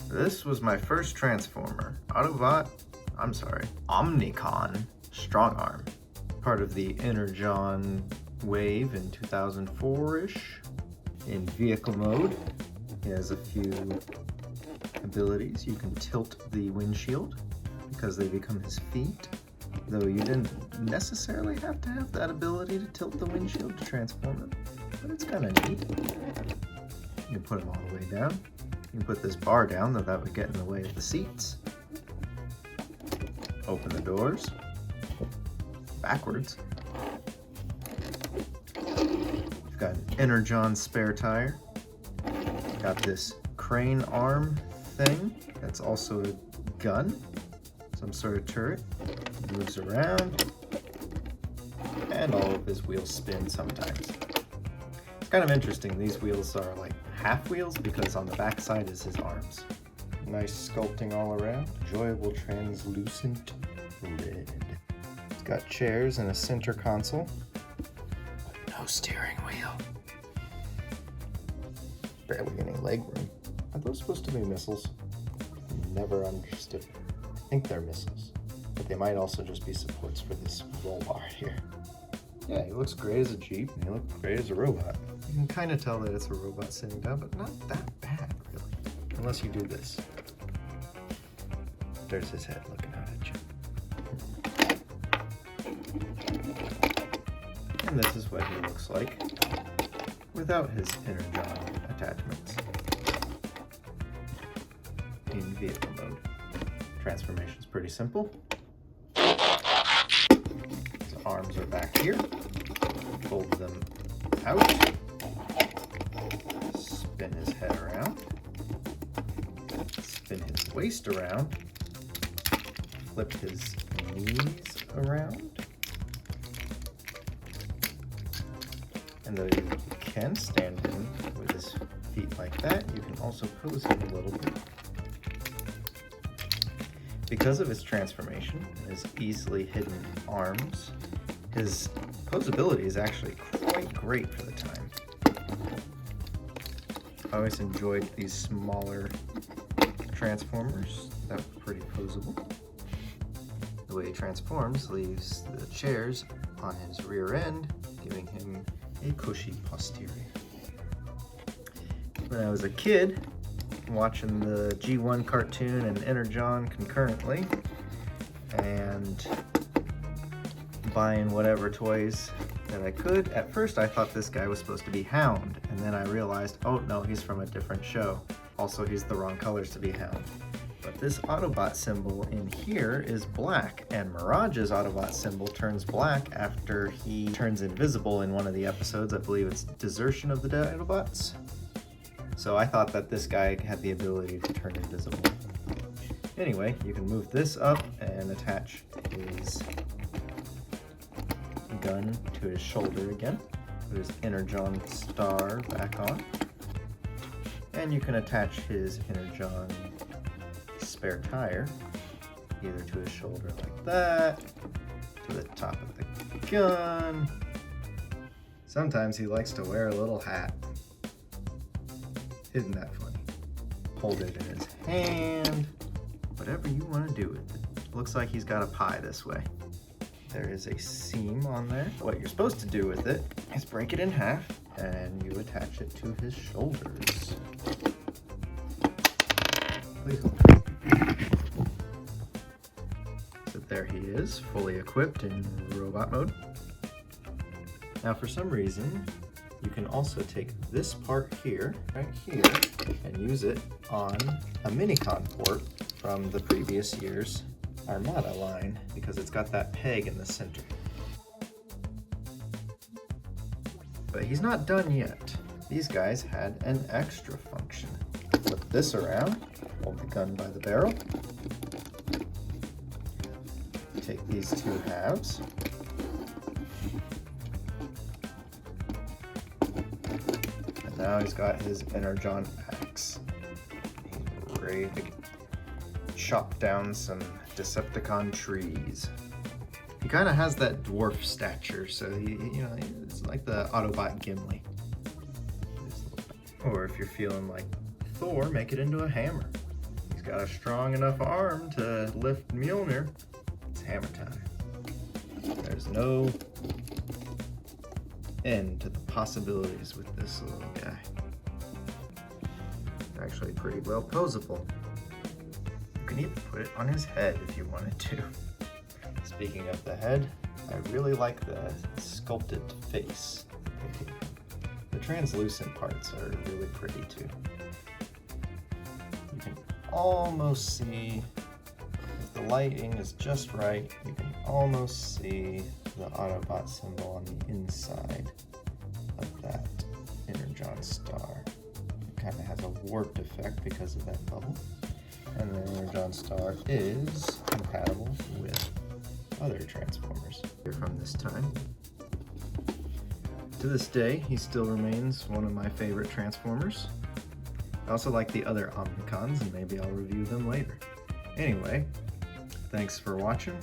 This was my first Transformer. Omnicon Strongarm. Part of the Energon wave in 2004-ish. In vehicle mode, he has a few abilities. You can tilt the windshield because they become his feet. Though you didn't necessarily have to have that ability to tilt the windshield to transform him. But it's kind of neat. You can put him all the way down. You can put this bar down, though that would get in the way of the seats. Open the doors. Backwards. You've got an Energon spare tire. Got this crane arm thing that's also a gun. Some sort of turret. Moves around. And all of his wheels spin sometimes. It's kind of interesting. These wheels are like half wheels because on the back side is his arms. Nice sculpting all around. Enjoyable translucent red. It's got chairs and a center console. But no steering wheel. Barely any leg room. Are those supposed to be missiles? Never understood. I think they're missiles. But they might also just be supports for this roll bar here. Yeah, he looks great as a Jeep, and he looks great as a robot. You can kind of tell that it's a robot sitting down, but not that bad, really. Unless you do this. There's his head looking out at you. And this is what he looks like without his Energon attachments. In vehicle mode. Transformation's pretty simple. His arms are back here. Fold them out. Spin his head around. Spin his waist around. Flip his knees around. And though you can stand him with his feet like that, you can also pose him a little bit. Because of his transformation and his easily hidden arms, his posability is actually quite great for the time. I always enjoyed these smaller Transformers that were pretty posable. The way he transforms leaves the chairs on his rear end, giving him a cushy posterior. When I was a kid, watching the G1 cartoon and Energon concurrently, and buying whatever toys that I could. At first I thought this guy was supposed to be Hound, and then I realized, oh no, he's from a different show. Also, he's the wrong colors to be Hound. But this Autobot symbol in here is black, and Mirage's Autobot symbol turns black after he turns invisible in one of the episodes. I believe it's Desertion of the Autobots. So I thought that this guy had the ability to turn invisible. Anyway, you can move this up and attach his gun to his shoulder again. Put his Energon star back on. And you can attach his Energon spare tire either to his shoulder like that, to the top of the gun. Sometimes he likes to wear a little hat. Isn't that funny? Hold it in his hand. Whatever you want to do with it. Looks like he's got a pie this way. There is a seam on there. What you're supposed to do with it is break it in half and you attach it to his shoulders. Please hold it. So there he is, fully equipped in robot mode. Now for some reason, you can also take this part here, right here, and use it on a Omnicon port from the previous year's Armada line because it's got that peg in the center. But he's not done yet. These guys had an extra function. Flip this around, hold the gun by the barrel, take these two halves, and now he's got his Energon axe. He's ready to chop down some Decepticon trees. He kind of has that dwarf stature, so it's like the Autobot Gimli. Or if you're feeling like Thor, make it into a hammer. got a strong enough arm to lift Mjolnir. It's hammer time. There's no end to the possibilities with this little guy. Actually pretty well posable. You can even put it on his head if you wanted to. Speaking of the head, I really like the sculpted face. The translucent parts are really pretty too. You can almost see, if the lighting is just right, you can almost see the Autobot symbol on the inside of that Energon star. It kind of has a warped effect because of that bubble. And the Energon star is compatible with other Transformers from this time. To this day, he still remains one of my favorite Transformers. I also like the other Omnicons, and maybe I'll review them later. Anyway, thanks for watching,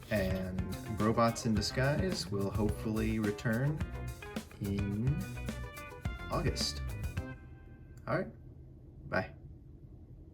and Robots in Disguise will hopefully return in August. Alright, bye.